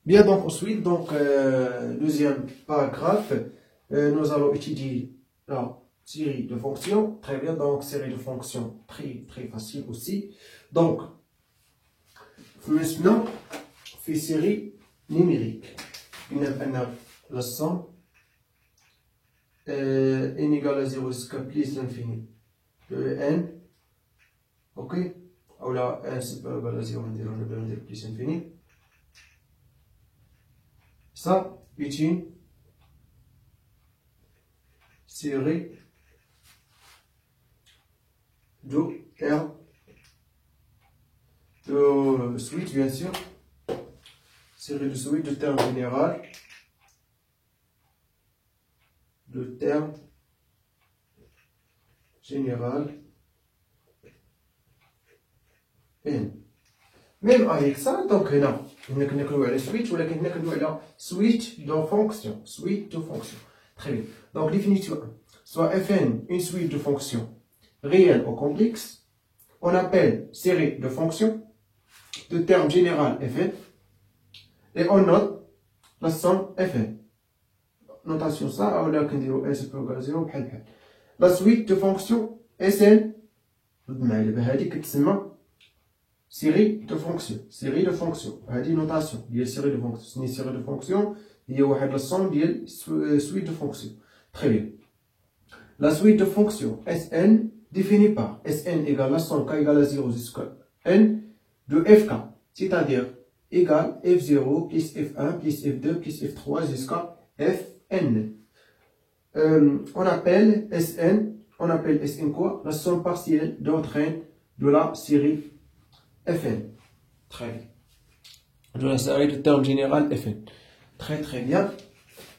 Bien, donc ensuite, deuxième paragraphe, nous allons étudier la série de fonctions. Très bien, donc série de fonctions très facile aussi. Donc, maintenant, on fait série numérique. On a la somme n égale à 0 jusqu'à plus l'infini de n. Ok? Ou là, n c'est pas égal à 0, on dirait plus infini. Ça est une série de termes de suite, bien sûr. Série de suite de termes général. De termes général n. Même avec ça, donc là, on a la suite, ou la suite de fonctions. Suite de fonctions. Très bien. Donc, définition 1. Soit fn une suite de fonctions réelles ou complexes, on appelle série de fonctions de terme général fn, et on note la somme fn. Notation ça, on a s égale à 0 بحال. La suite de fonctions sn, série de fonctions. Série de fonctions. هذه notation ديال série de fonctions. C'est une série de fonctions هي واحد la somme ديال suite de fonctions. Très bien. La suite de fonctions Sn définie par Sn égale la somme k égale à 0 jusqu'à n de fk, c'est-à-dire égale f0 plus f1 plus f2 plus f3 jusqu'à fn. On appelle Sn quoi? La somme partielle d'entraîne de la série Fn. Très bien. De la série de termes général Fn. Très bien.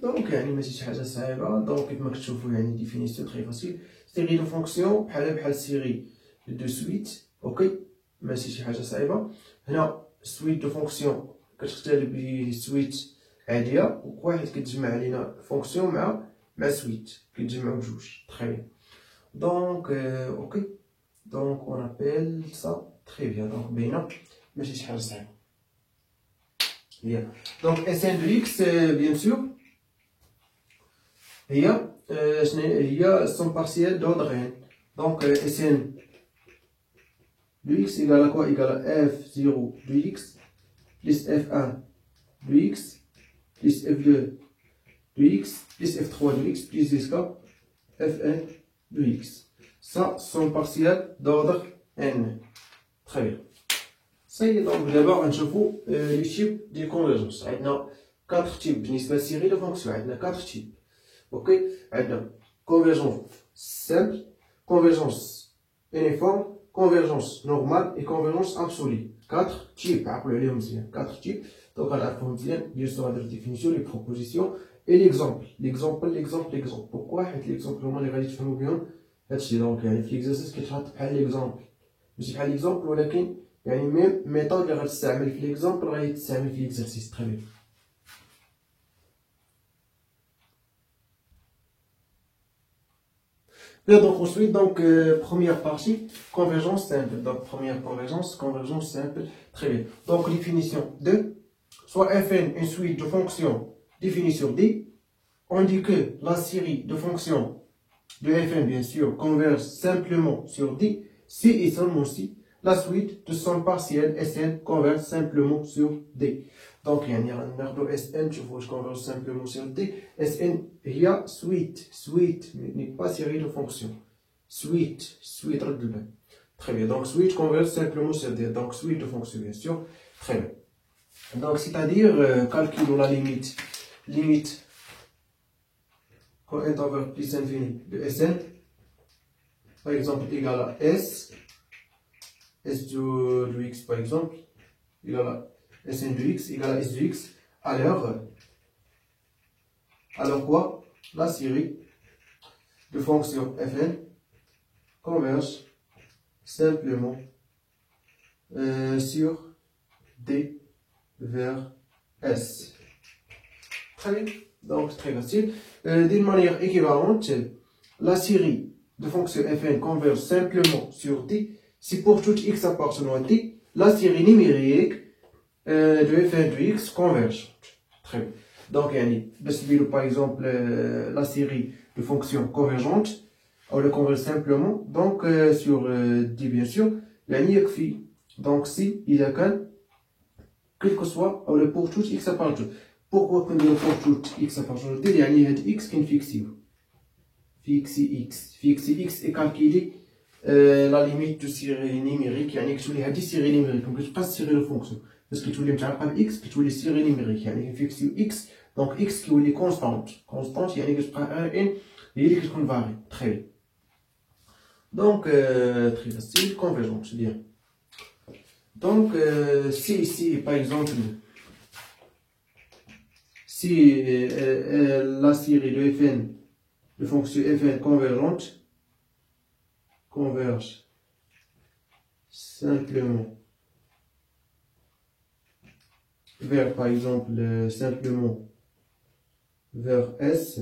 Donc, ماشي شي حاجة صعيبة. Donc, كما كتشوفوا يعني définition très facile. Série de fonctions بحال série de suite. OK. ماشي شي حاجة صعيبة. هنا suite de fonctions كتختلف بسويت عادية، وواحد كتجمع علينا فونكسيون مع سويت كيتجمعوا بجوج. Très bien. Donc, OK. Donc, on appelle ça très bien. Donc, باينة ماشي شي حاجة صعيبة. Bien. Donc, Sn de x, bien sûr, هي somme partielle d'ordre n. Donc, Sn de x égale à quoi? Égale à f0 de x plus f1 de x plus f2 de x plus f3 de x plus jusqu'à fn de x. Ça, somme partielle d'ordre n. Très bien. Ça y est, donc d'abord نشوفوا les types de convergence. عندنا 4 types بالنسبة للسيري de fonctions. عندنا 4 types. OK. عندنا convergence simple, convergence uniforme, convergence normale et convergence absolue. 4 types. عقلوا عليهم مزيان. 4 types. Donc غنعرفوهم مزيان ديال sur la définition, les propositions et l'exemple. L'exemple. Pourquoi? حيت l'exemple هما اللي غادي تفهموا بهم هادشي. دونك يعني في l'exercice كيتحط بحال l'exemple. ماشي بحال l'exemple ولكن يعني ميم ميثود اللي غتستعمل في ليكزامبل غادي تستعمل في ليكزارسيس. تري بيان. Donc ensuite, première partie, convergence simple. Donc première convergence simple. Très bien. Donc définition 2. Soit Fn une suite de fonctions définies sur D. On dit que la série de fonctions de Fn, bien sûr, converge simplement sur D si et seulement si la suite de somme partielle Sn converge simplement sur D. Donc, il y a un arbre Sn, je converge simplement sur D. Sn, il y a suite, mais pas série de fonctions. Suite, très bien. Donc, suite converge simplement sur D. Donc, suite de fonctions, bien sûr. Très bien. Donc, c'est-à-dire, calculons la limite quand n tend vers plus infini de Sn, par exemple, égale à S de x par exemple, égale à Sn de x égale à S de x, alors quoi? La série de fonctions Fn converge simplement sur D vers S. Très bien, donc très facile. D'une manière équivalente, la série de fonctions Fn converge simplement sur D si pour tout x appartenant à D, la série numérique de fn de x convergente. Très bien. Donc, par exemple, la série de fonctions convergentes, on le converge simplement, donc sur D bien sûr, يكفي. Donc, si il y a quel que soit, on le pour tout x appartout. Pourquoi qu'on le pour tout x appartout? Il y a x qui est fixé. Fixé x est calculé la limite de série numérique. Il y a une série numérique, donc je passe série de fonction. Parce que tu voulais me x, que tu voulais série numérique. Il y a fixé x, donc x qui est constante. Constante, il y a une prend un n, et il est varie. Très bien. Donc, très facile, convergente, je veux dire. Donc, si ici, par exemple, si la série de fn, de fonction fn convergente, converge simplement vers, par exemple, simplement vers S,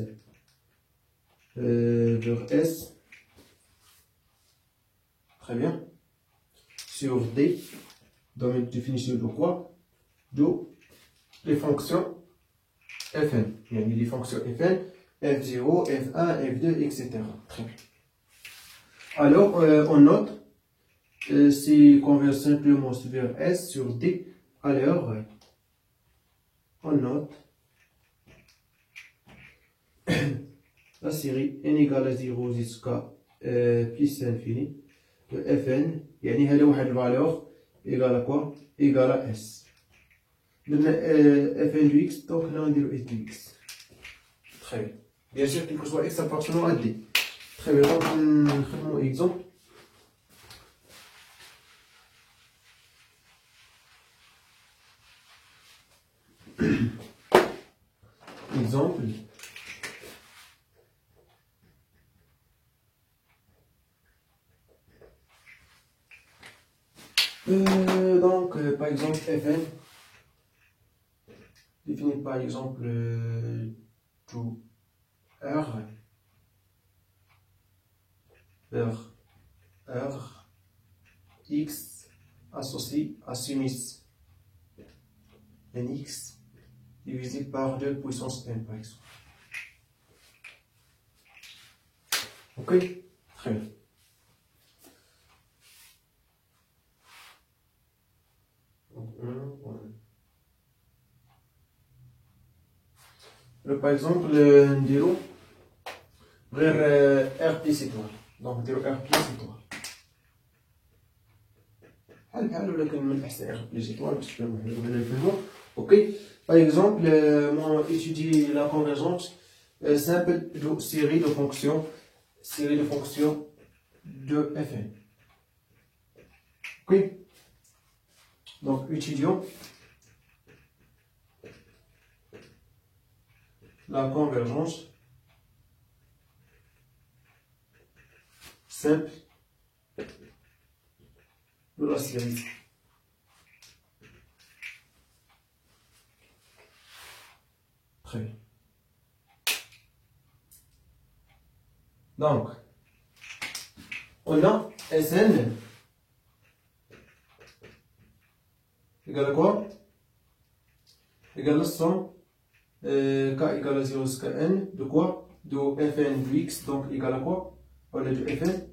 très bien, sur D, dans une définition de quoi? De les fonctions fn. Il y a les fonctions fn, f0, f1, f2, etc. Très bien. Alors, on note, si on converge simplement vers S sur D, alors, on note la série n égale à 0 jusqu'à plus l'infini de fn, يعني هذا واحد valeur égale à quoi? Égale à S. fn de x, donc là on dit s de x. Très bien. Bien sûr, quel que soit x appartenant à D. Très bien, donc un exemple. Exemple. Donc, par exemple, fn définit par exemple to r vers r x associé à sinus nx divisé par 2 puissance n par exemple. Ok, très bien. Par exemple, nous vers R plus étoile. Donc, R plus étoile. Ok. Par exemple, moi étudie la convergence simple de série de fonctions de fn. Ok. Donc, étudions la convergence simple de la série. Très bien. Donc, on a Sn égale à quoi? Égale à 100 k égale à 0 jusqu'à n de quoi? De fn de x, donc égale à quoi? On a de fn,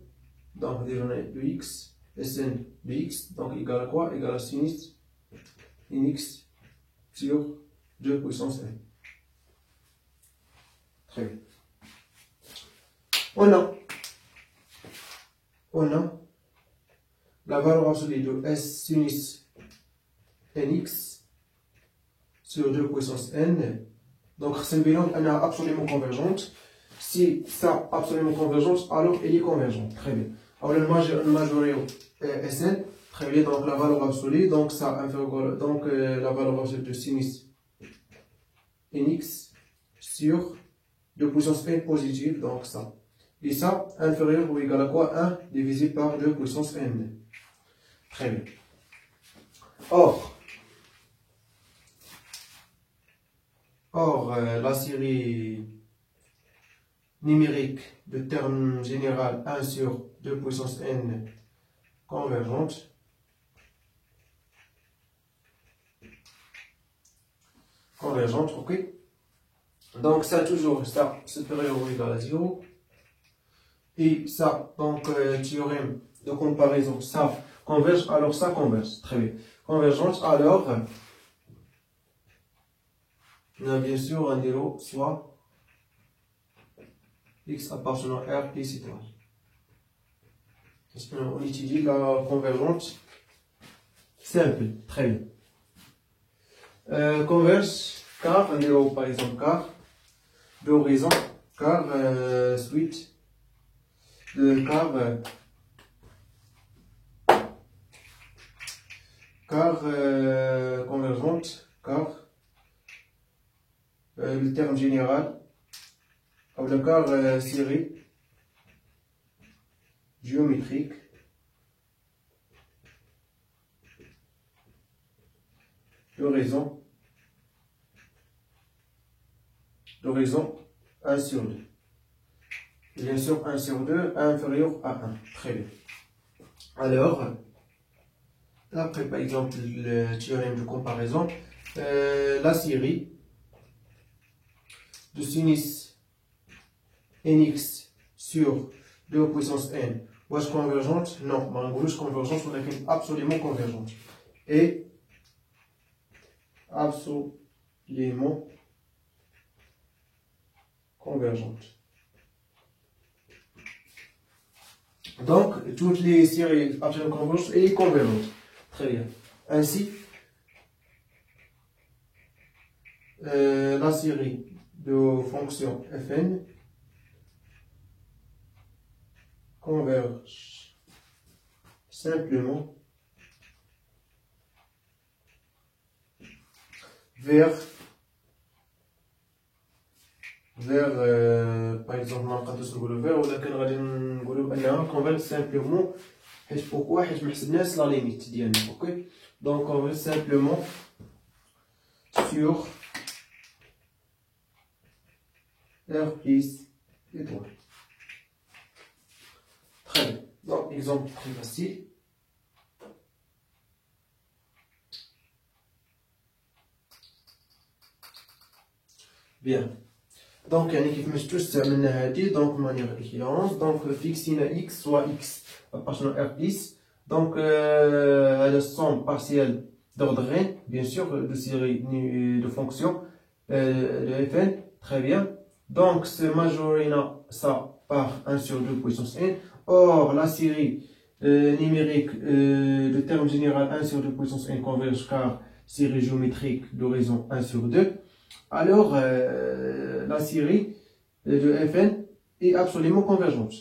donc on a de x, Sn de x, donc égale à quoi? Égale à sinus nx sur 2 puissance n. Très bien. On a la valeur absolue de S sinus nx sur 2 puissance n. Donc, c'est une bilan absolument convergente. Si ça absolument convergente, alors elle est convergente. Très bien. Alors, le majorité Sn, très bien, donc la valeur absolue, donc ça inférieur, donc la valeur absolue de sinus nx sur 2 puissance n positive, donc ça. Et ça, inférieur ou égal à quoi? 1 divisé par 2 puissance n. Très bien. Or, la série numérique de terme général 1 sur 2 puissance n convergente convergente, ok. Donc ça toujours, ça supérieur ou égal à 0. Et ça, donc théorème de comparaison, ça converge, alors ça converge. Très bien. Convergence, alors, on a bien sûr un zéro, soit x appartenant à R plus étoile. On étudie la convergence simple. Très bien. Converge car, un zéro par exemple, car, d'horizon, car, suite, de car, convergente, car, le terme général, ou le car série géométrique, d'horizon 1 sur 2. Bien sûr, 1 sur 2 inférieur à 1. Très bien. Alors, après par exemple le théorème de comparaison, la série de sinus nx sur 2 puissance n, est-ce convergente? Non, mais en gros, convergente, on a absolument convergente. Et absolument convergente. Donc, toutes les séries absolument convergentes et convergentes. Très bien. Ainsi, la série de fonctions fn converge simplement vers par exemple ما نقدرش نقولوا vers ولكن غادي نقولوا بانها converge simplement حيت pourquoi حيت ما حسبناش لا ليميت ديالنا اوكي donc converge simplement sur R plus étoile. Très bien. Donc exemple très facile. Bien. Donc, كيفاش استعملنا هذه donc de manière équivalente donc fixina x soit x appartenant à R plus donc la somme partielle d'ordre n bien sûr de série de fonctions de fn très bien donc c'est majorina ça par 1 sur 2 puissance n. Or la série numérique de terme général 1 sur 2 puissance n converge car série géométrique d'horizon 1 sur 2. Alors, la série de Fn est absolument convergente.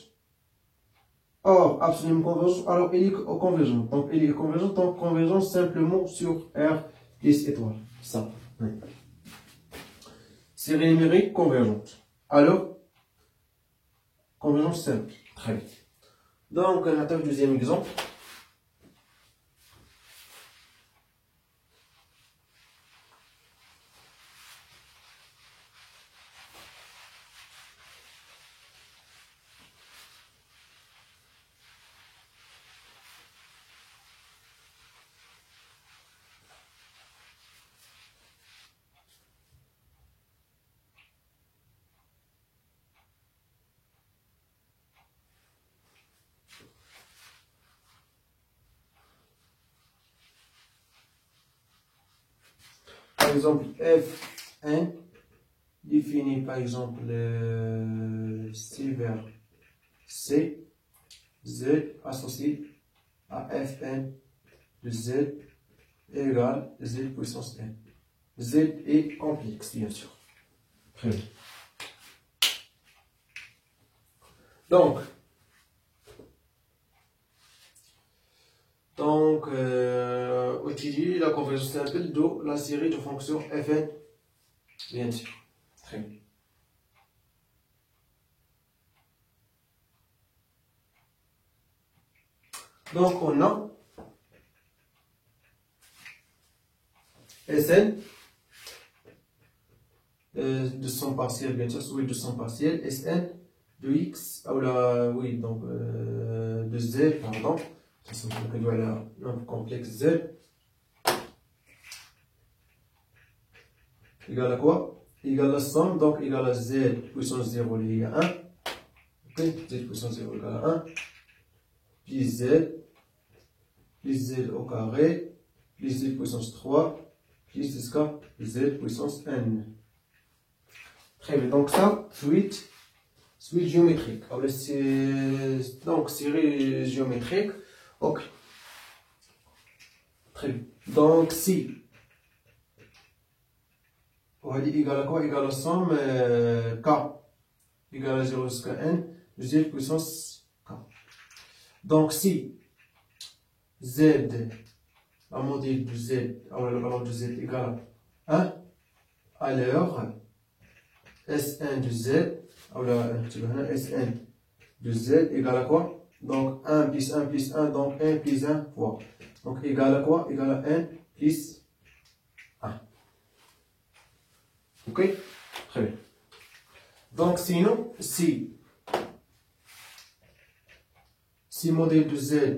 Or, absolument convergente, alors elle est convergente. Donc, elle est convergente, donc convergence simplement sur R plus étoile. Ça. Oui. Série numérique convergente. Alors, convergence simple. Très bien. Donc, on attaque le deuxième exemple. Par exemple, Fn définit par exemple C vers C, Z associé à Fn de Z égale Z puissance n. Z est complexe, bien sûr. Très bien. Donc utiliser la convergence simple de la série de fonctions Fn, bien sûr. Très bien. Donc on a Sn de son partiel, bien sûr, oui, de son partiel, Sn de x, oui, donc de z, pardon, ça on peut aller nombre complexe z, égale à quoi? Égale à la somme, donc égale à z puissance 0 lié à 1. Ok, z puissance 0 égale à 1. Plus z au carré, plus z puissance 3, plus jusqu'à z puissance n. Très bien, donc ça, suite géométrique. Donc série géométrique. Ok. Très bien. Donc si on va dire égal à quoi? Égal à la somme k égale à 0 jusqu'à n de z puissance k. Donc si z, la module de z, alors la valeur de z égale à 1, alors Sn de z, alors Sn de z égale à quoi? Donc 1 plus 1 plus 1, donc 1 plus 1 fois. Donc égal à quoi? Égal à n plus 1. Ok? Très bien. Donc sinon, si modèle de z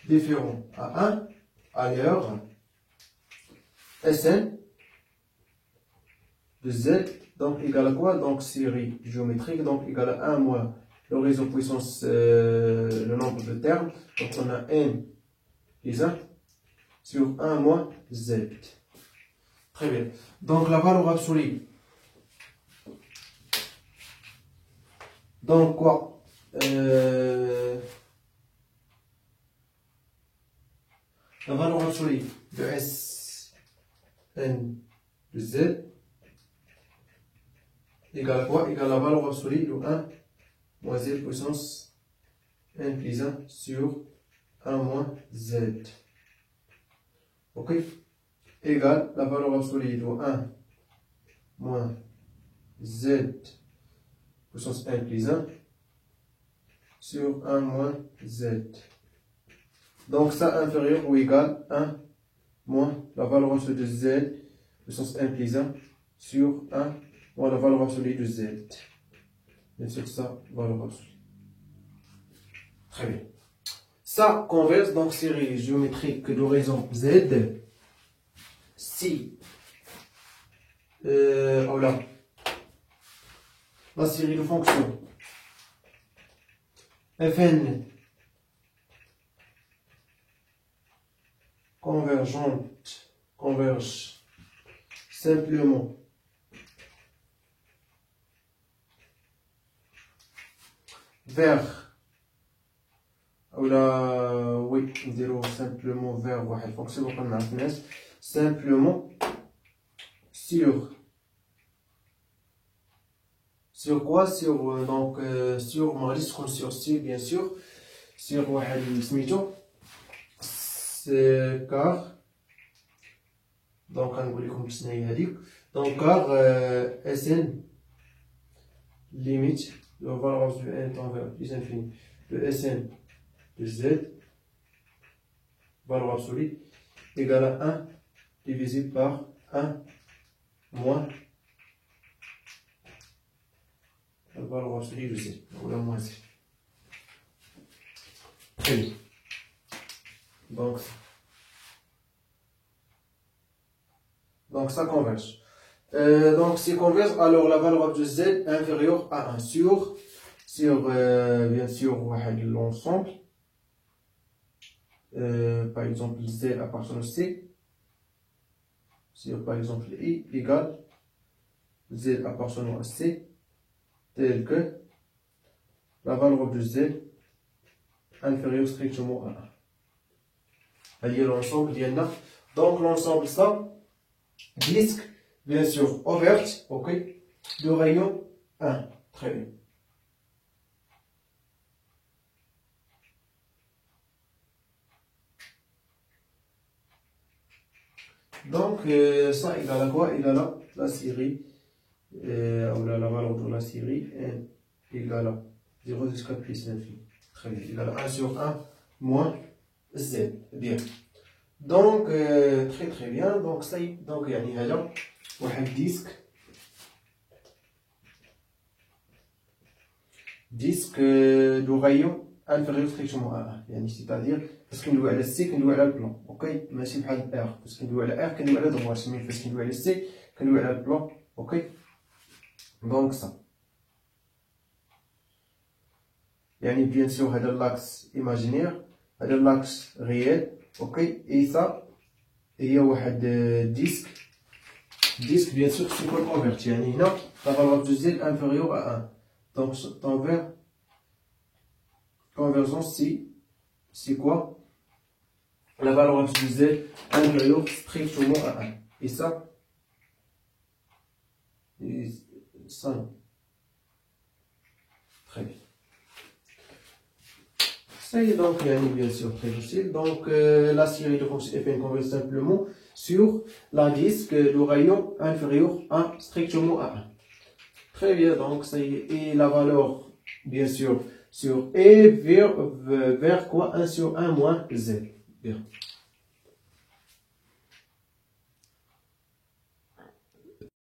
différent à 1, alors Sn de z, donc égal à quoi? Donc série géométrique, donc égal à 1 moins le réseau puissance, le nombre de termes. Donc on a n plus 1 sur 1 moins z. Très bien. Donc la valeur absolue. Donc quoi? La valeur absolue de Sn de z égale à quoi? Égale à la valeur absolue de 1 moins z puissance n plus 1 sur 1 moins z. Ok? Égale la valeur absolue de 1 moins z puissance n plus 1 sur 1 moins z. Donc ça inférieur ou égal à 1 moins la valeur absolue de z puissance n plus 1 sur 1 moins la valeur absolue de z. Bien sûr, ça, valeur absolue. Très bien. Ça converse donc série géométrique de raison z. Si voilà, la série de fonctions fn converge simplement vers, oui, نديرو simplement vers واحد fonction باقا ما عرفناش, simplement sur quoi? Sur donc sur ما غاديش تكون sur si bien sûr, sur واحد سميتو car, donc غنقول لكم شنو هي هذيك. donc car Sn limite de valeur de n tend vers plus infini de Sn de z valeur absolue égale à 1 divisé par 1 moins la valeur absolue de z, ou la moins z. Très bien. Donc ça converge. Donc si converge, alors la valeur de z est inférieure à 1 sur bien sûr l'ensemble. Par exemple z appartient au c, sur par exemple i égale z appartenant à c, tel que la valeur de z inférieure strictement à 1. Il y a l'ensemble, il y en a. Donc l'ensemble ça, disque bien sûr ouverte, ok, de rayon 1. Très bien. Donc ça égale à quoi? Égale à la série, ou la valeur de la série n égale à 0 jusqu'à plus l'infini. Très bien. Égale à 1 sur 1 moins z. Bien. Donc très très bien. Donc ça y est. Donc يعني هذا واحد disque de rayon inférieur strictement à 1. C'est-à-dire, parce qu'on doit aller C, qu'on doit aller le plan. Ok? Mais c'est pas R. Parce qu'on doit aller R, qu'on doit aller droit. C'est parce qu'on doit aller C, qu'on doit aller le plan. Ok? Donc ça. Bien sûr, c'est l'axe imaginaire, c'est l'axe réel. Ok? Et ça, il y a un disque. Disque, bien sûr, c'est quoi converti? La valeur de Z inférieure à 1. Donc, vers convergence, c'est quoi? La valeur de Z inférieure strictement à 1. Et ça, très bien. Ça y est donc, bien sûr, très facile. Donc, la série de fonctions fn converge simplement sur la disque, le rayon inférieur à strictement à 1. Très bien, donc ça y est. Et la valeur, bien sûr, sur E vers quoi? 1 sur 1 moins Z. Bien.